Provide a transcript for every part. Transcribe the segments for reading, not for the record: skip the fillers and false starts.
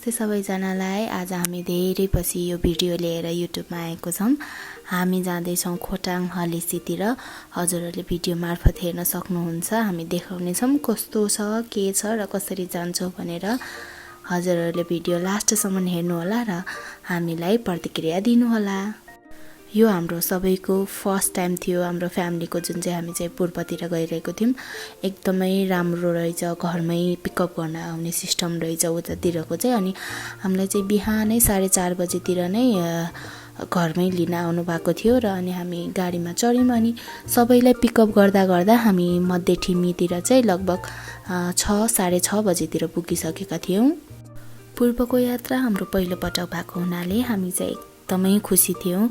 नमस्ते सबैजनालाई। आज हामी धेरै पछि यो भिडियो लिएर युट्युबमा आएको छौँ। हामी जाँदैछौँ खोटाङ हलेसीतिर। हजुरहरूले भिडियो मार्फत हेर्न सक्नुहुन्छ। हामी देखाउनेछौँ कस्तो छ, के छ र कसरी जान्छौँ भनेर। हजुरहरूले भिडियो लास्टसम्म हेर्नुहोला र हामीलाई प्रतिक्रिया दिनुहोला। यो हाम्रो सबैको फर्स्ट टाइम थियो। हाम्रो फ्यामिलीको जुन चाहिँ हामी चाहिँ पूर्वतिर गइरहेको थियौँ, एकदमै राम्रो रहेछ। घरमै पिकअप गर्न आउने सिस्टम रहेछ उतातिरको चाहिँ। अनि हामीलाई चाहिँ बिहानै 4:30 बजेतिर नै घरमै लिन आउनु भएको थियो र अनि हामी गाडीमा चढ्यौँ। अनि सबैलाई पिकअप गर्दा गर्दा हामी मध्य ठिमीतिर चाहिँ लगभग 6-6:30 बजेतिर पुगिसकेका थियौँ। पूर्वको यात्रा हाम्रो पहिलोपटक भएको हुनाले हामी चाहिँ एकदमै खुसी थियौँ।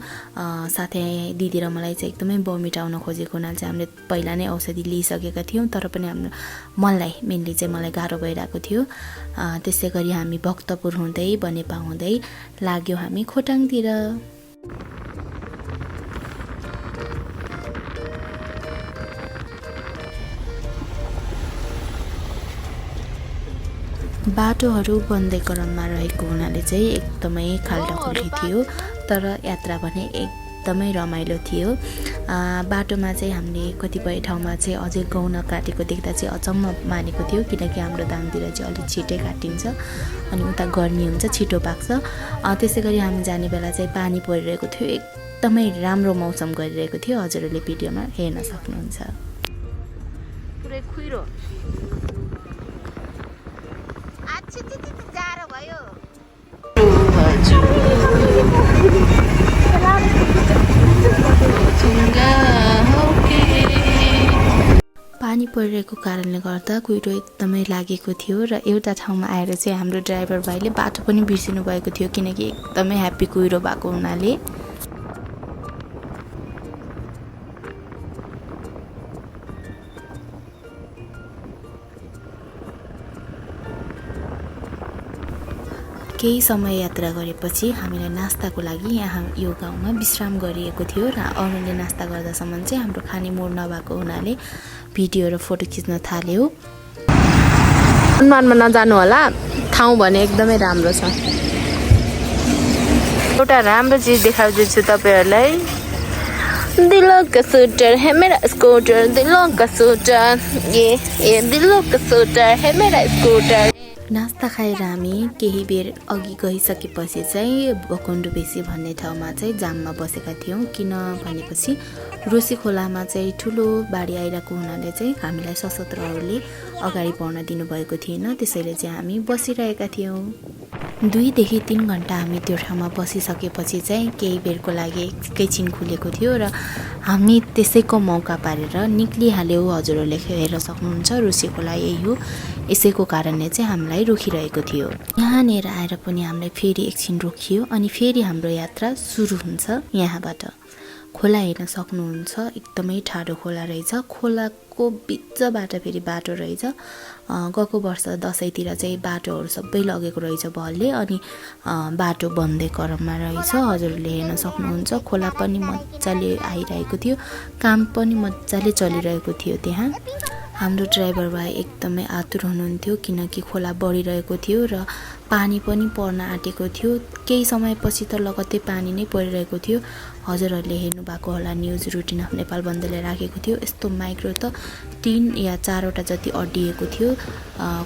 साथै दिदी र मलाई चाहिँ एकदमै भमिट आउन खोजेको हुनाले चाहिँ हामीले पहिला नै औषधि लिइसकेका थियौँ। तर पनि मेनली चाहिँ मलाई गाह्रो भइरहेको थियो। त्यसै गरी हामी भक्तपुर हुँदै बनेपा हुँदै लाग्यौँ हामी खोटाङतिर। बाटोहरू बन्दै क्रममा रहेको हुनाले चाहिँ एकदमै खाल्डाखुल्डी थियो। तर यात्रा भने एकदमै रमाइलो थियो। बाटोमा चाहिँ हामीले कतिपय ठाउँमा चाहिँ अझै गहुँ काटेको देख्दा चाहिँ अचम्म मानेको थियो, किनकि हाम्रो दाङतिर चाहिँ अलिक छिटै काटिन्छ अनि उता गर्मी हुन्छ, छिटो पाक्छ। त्यसै गरी हामी जाने बेला चाहिँ पानी परिरहेको थियो। एकदमै राम्रो मौसम गरिरहेको थियो। हजुरहरूले भिडियोमा हेर्न सक्नुहुन्छ। पुरै खुइरो जाडो भयो। पानी परिरहेको कारणले गर्दा कुहिरो एकदमै लागेको थियो र एउटा ठाउँमा आएर चाहिँ हाम्रो ड्राइभर भाइले बाटो पनि बिर्सिनु भएको थियो, किनकि एकदमै ह्याप्पी कुहिरो भएको हुनाले। केही समय यात्रा गरेपछि हामीलाई नास्ताको लागि यहाँ यो गाउँमा विश्राम गरिएको थियो र अरूले नास्ता गर्दासम्म चाहिँ हाम्रो खाने मोड नभएको हुनाले भिडियो र फोटो खिच्न थाल्यो। अनुमानमा नजानु होला, ठाउँ भने एकदमै राम्रो छ। एउटा राम्रो चिज देखाउँदैछु तपाईँहरूलाई। दिलों का शूटर है मेरा स्कूटर, दिलों का शूटर, ये दिलों का शूटर है मेरा स्कूटर। नास्ता खाएर हामी केही बेर अघि गइसकेपछि चाहिँ बकुण्डुबेसी भन्ने ठाउँमा चाहिँ जाममा बसेका थियौँ। किन भनेपछि रोसी खोलामा चाहिँ ठुलो बाढी आइरहेको हुनाले चाहिँ हामीलाई सशस्त्रहरूले अगाडि बढ्न दिनुभएको थिएन। त्यसैले चाहिँ हामी बसिरहेका थियौँ। 2 देखि 3 घन्टा हामी त्यो ठाउँमा बसिसकेपछि चाहिँ केही बेरको लागि एकैछिन खुलेको थियो र हामी त्यसैको मौका पारेर निक्लिहाल्यौँ। हजुरहरूले हेर्न सक्नुहुन्छ रोसी खोला यही हो। यसैको कारणले चाहिँ हामीलाई रोकिरहेको थियो। यहाँनिर आएर पनि हामीलाई फेरि एकछिन रोकियो अनि फेरि हाम्रो यात्रा सुरु हुन्छ। यहाँबाट खोला हेर्न सक्नुहुन्छ। एकदमै ठाडो खोला रहेछ। खोलाको बिचबाट फेरि बाटो रहेछ। गएको वर्ष दसैँतिर चाहिँ बाटोहरू सबै लगेको रहेछ भलले, अनि बाटो बन्दै क्रममा रहेछ। हजुरहरूले हेर्न सक्नुहुन्छ। खोला पनि मजाले आइरहेको थियो, काम पनि मजाले चलिरहेको थियो। त्यहाँ हाम्रो ड्राइभर भाइ एकदमै आतुर हुनुहुन्थ्यो, किनकि खोला बढिरहेको थियो र पानी पनि पर्न आँटेको थियो। केही समयपछि त लगत्तै पानी नै परिरहेको थियो। हजुरहरूले हेर्नुभएको होला, न्युज रुटिन अफ नेपाल बन्दले राखेको थियो। यस्तो माइक्रो त 3 या 4वटा जति अड्डिएको थियो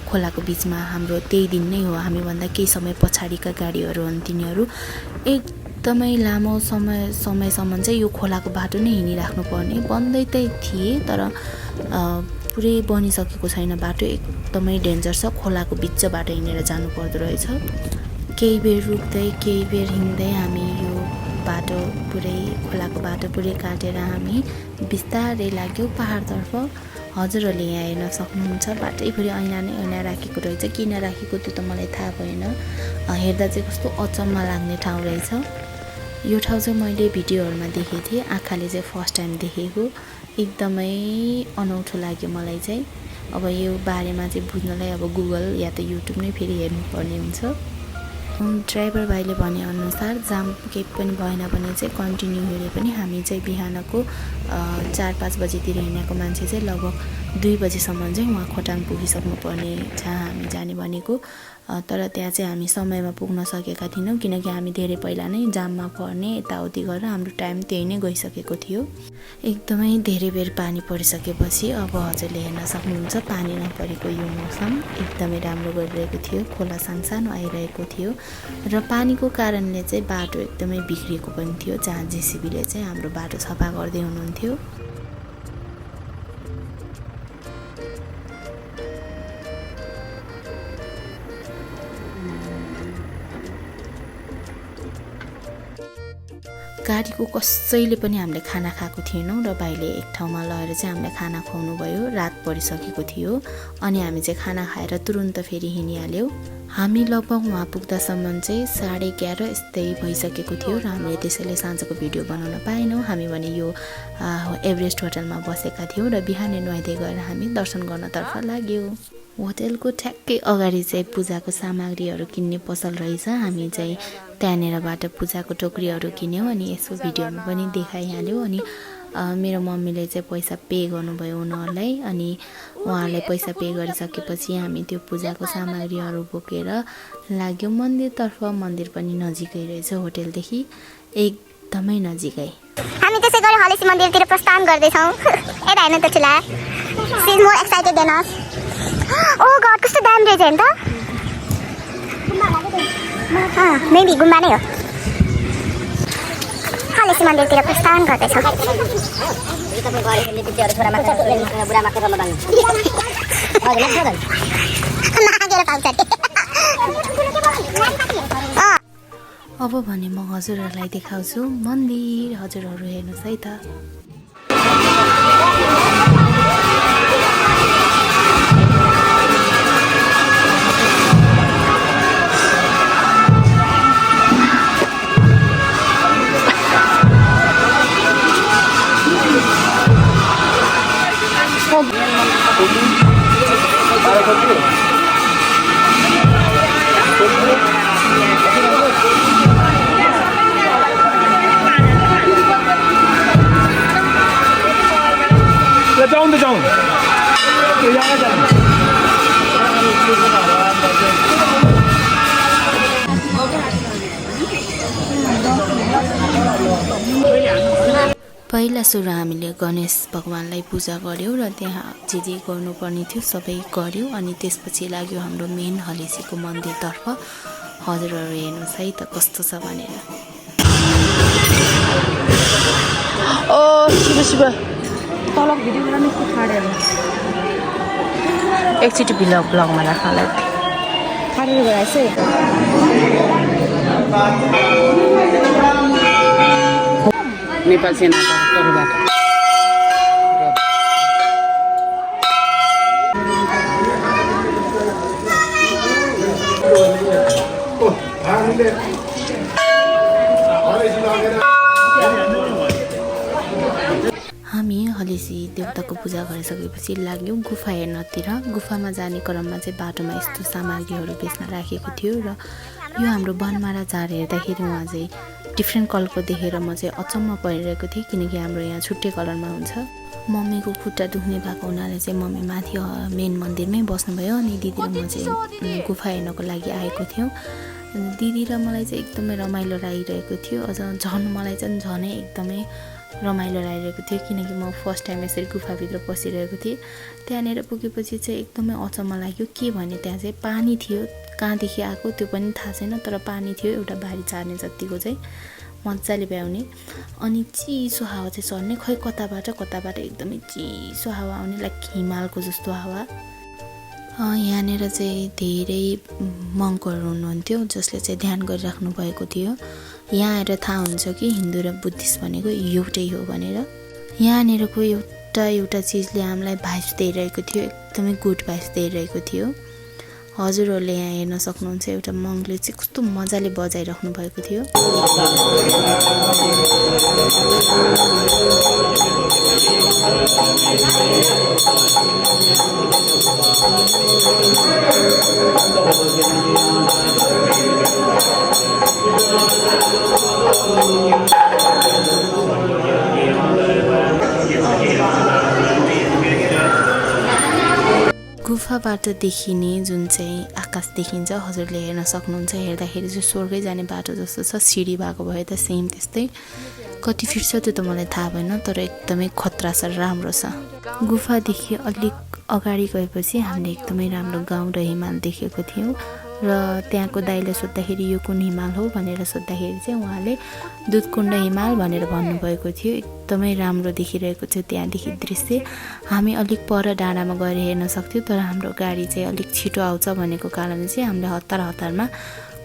खोलाको बिचमा। हाम्रो त्यही दिन नै हो। हामीभन्दा केही समय पछाडिका गाडीहरू हुन् तिनीहरू। एकदमै लामो समयसम्म चाहिँ यो खोलाको बाटो नै हिँडिराख्नु पर्ने। बन्दै त थिए तर पुरै बनिसकेको छैन बाटो। एकदमै डेन्जर छ। खोलाको बिचबाट हिँडेर जानु पर्दो रहेछ। केही बेर रुक्दै केही बेर हिँड्दै हामी यो बाटो खोलाको बाटो पुरै काटेर हामी बिस्तारै लाग्यौँ पहाडतर्फ। हजुरहरूले यहाँ हेर्न सक्नुहुन्छ। बाटैभरि ऐना राखेको रहेछ। किन राखेको त्यो त मलाई थाहा भएन। हेर्दा चाहिँ कस्तो अचम्म लाग्ने ठाउँ रहेछ। यो ठाउँ चाहिँ मैले भिडियोहरूमा देखेको थिएँ, आँखाले चाहिँ फर्स्ट टाइम देखेको। एकदमै अनौठो लाग्यो मलाई चाहिँ। अब यो बारेमा चाहिँ बुझ्नलाई अब गुगल या त युट्युब नै फेरि हेर्नुपर्ने हुन्छ। ड्राइभर भाइले भनेअनुसार जाम केही पनि भएन भने चाहिँ कन्टिन्यू हेरे पनि हामी चाहिँ बिहानको 4-5 बजेतिर हिँडेको मान्छे चाहिँ लगभग 2 बजेसम्म चाहिँ वहाँ खोटाङ पुगिसक्नु पर्ने जहाँ हामी जाने भनेको। तर त्यहाँ चाहिँ हामी समयमा पुग्न सकेका थिएनौँ किनकि हामी धेरै पहिला नै जाममा पर्ने यताउति गरेर हाम्रो टाइम त्यही नै गइसकेको थियो। एकदमै धेरै बेर पानी परिसकेपछि अब हजुरले हेर्न सक्नुहुन्छ पानी नपरेको यो मौसम एकदमै राम्रो गरिरहेको थियो। खोला सानसानो आइरहेको थियो र पानीको कारणले चाहिँ बाटो एकदमै बिग्रिएको पनि थियो, जहाँ जेसीबीले चाहिँ हाम्रो बाटो सफा गर्दै हुनुहुन्थ्यो। गाडीको कसैले पनि हामीले खाना खाएको थिएनौँ र भाइले एक ठाउँमा लगेर चाहिँ हामीलाई खाना खुवाउनु भयो। रात परिसकेको थियो अनि हामी चाहिँ खाना खाएर तुरुन्त फेरि हिँडिहाल्यौँ। हामी लगभग वहाँ पुग्दासम्म चाहिँ 11:30 यस्तै भइसकेको थियो र हामीले त्यसैले साँझको भिडियो बनाउन पाएनौँ। हामी भने यो एभरेस्ट होटलमा बसेका थियौँ र बिहानै नुहाइदै गएर हामी दर्शन गर्नतर्फ लाग्यौँ। होटलको ठ्याक्कै अगाडि चाहिँ पूजाको सामग्रीहरू किन्ने पसल रहेछ। हामी चाहिँ त्यहाँनिरबाट पूजाको टोकरीहरू किन्यौँ अनि यसको भिडियोमा पनि देखाइहाल्यौँ। अनि मेरो मम्मीले चाहिँ पैसा पे गर्नुभयो उनीहरूलाई अनि उहाँहरूले पैसा पे गरिसकेपछि हामी त्यो पूजाको सामग्रीहरू बोकेर लाग्यौँ मन्दिरतर्फ। मन्दिर पनि नजिकै रहेछ होटलदेखि, एकदमै नजिकै। हामी त्यसै गरी हलेसी मन्दिरतिर प्रस्थान गर्दैछौँ। यता हेर्नु त ठुला, she is more excited than us. Oh God, कस्तो दामी रहेछ नि त। मेबी गुम्बा नै हो। हलेसी मन्दिरतिर प्रस्थान गर्दैछौँ। अब भने म हजुरहरूलाई देखाउँछु मन्दिर। हजुरहरू हेर्नुहोस् है त। पहिला सुरु हामीले गणेश भगवानलाई पूजा गऱ्यौँ र त्यहाँ जे जे गर्नुपर्ने थियो सबै गऱ्यौँ अनि त्यसपछि लाग्यो हाम्रो मेन हलेसीको मन्दिरतर्फ। हजुरहरू हेर्नुहोस् है त कस्तो छ भनेर। ओ शिव शिव तलब भिडियो बनाउनु को छाडेर एकचोटि ब्लगमा राख्नलाई छाडेर गएछ। नेपाल सेनाको तर्फबाट हामी हलेसी देवताको पूजा गरिसकेपछि लाग्यौँ गुफा हेर्नतिर। गुफामा जाने क्रममा चाहिँ बाटोमा यस्तो सामग्रीहरू बेच्न राखेको थियो र यो हाम्रो बनमारा झार हेर्दाखेरि उहाँ चाहिँ डिफ्रेन्ट कलरको देखेर म चाहिँ अचम्म परिरहेको थिएँ किनकि हाम्रो यहाँ छुट्टै कलरमा हुन्छ। मम्मीको खुट्टा दुख्ने भएको हुनाले चाहिँ मम्मी माथि मेन मन्दिरमै बस्नुभयो अनि दिदी र म चाहिँ गुफा हेर्नको लागि आएको थियौँ। दिदी र मलाई चाहिँ एकदमै रमाइलो लागिरहेको थियो। अझ झन् मलाई चाहिँ झनै एकदमै रमाइलो लागिरहेको थियो किनकि म फर्स्ट टाइम यसरी गुफाभित्र पसिरहेको थिएँ। त्यहाँनिर पुगेपछि चाहिँ एकदमै अचम्म लाग्यो। के भने त्यहाँ चाहिँ पानी थियो, कहाँदेखि आएको त्यो पनि थाहा छैन, तर पानी थियो एउटा बारी चार्ने जतिको चाहिँ मजाले भ्याउने। अनि चिसो हावा चाहिँ सर्ने, खै कताबाट एकदमै चिसो हावा आउने, लाइक हिमालको जस्तो हावा। यहाँनिर चाहिँ धेरै मङ्कहरू हुनुहुन्थ्यो जसले चाहिँ ध्यान गरिराख्नु भएको थियो। यहाँ आएर थाहा हुन्छ कि हिन्दू र बुद्धिस्ट भनेको एउटै हो भनेर। यहाँनिरको एउटा चिजले हामीलाई भाइब्स दिइरहेको थियो, एकदमै गुड भाइब्स दिइरहेको थियो। हजुरहरूले यहाँ हेर्न सक्नुहुन्छ एउटा मङ्गले चाहिँ कस्तो मजाले बजाइराख्नु भएको थियो। गुफाबाट देखिने जुन चाहिँ आकाश देखिन्छ हजुरले हेर्न सक्नुहुन्छ। हेर्दाखेरि चाहिँ स्वर्गै जाने बाटो जस्तो छ। सिँढी भएको भए त सेम त्यस्तै। कति फिट छ त्यो त मलाई थाहा भएन, तर एकदमै खतरा छ, राम्रो छ। गुफादेखि अलिक अगाडि गएपछि हामीले एकदमै राम्रो गाउँ र हिमाल देखेको थियौँ र त्यहाँको दाइले सोद्धाखेरि यो कुन हिमाल हो भनेर सोद्धाखेरि चाहिँ उहाँले दुधकुण्ड हिमाल भनेर भन्नुभएको थियो। एकदमै राम्रो देखिरहेको थियो त्यहाँदेखि दृश्य। हामी अलिक पर डाँडामा गएर हेर्न सक्थ्यौँ, तर हाम्रो गाडी चाहिँ अलिक छिटो आउँछ भनेको कारण चाहिँ हामीले हतारमा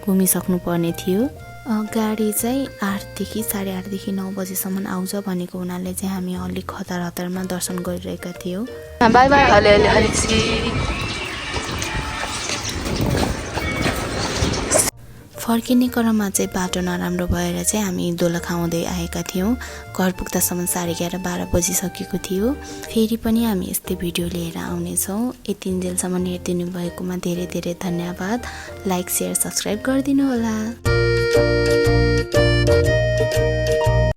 घुमिसक्नु पर्ने थियो। गाडी चाहिँ 8देखि 8:30देखि 9 बजेसम्म आउँछ भनेको हुनाले चाहिँ हामी अलिक हतारमा दर्शन गरिरहेका थियौँ। बाई बाई हले फर्किने क्रममा चाहिँ बाटो नराम्रो भएर चाहिँ हामी दोलखा हुँदै आएका थियौँ। घर पुग्दासम्म 11:30-12 बजिसकेको थियो। फेरि पनि हामी यस्तै भिडियो लिएर आउनेछौँ। यतिन्जेलसम्म हेरिदिनु भएकोमा धेरै धेरै धन्यवाद। लाइक, सेयर, सब्सक्राइब गरिदिनु होला।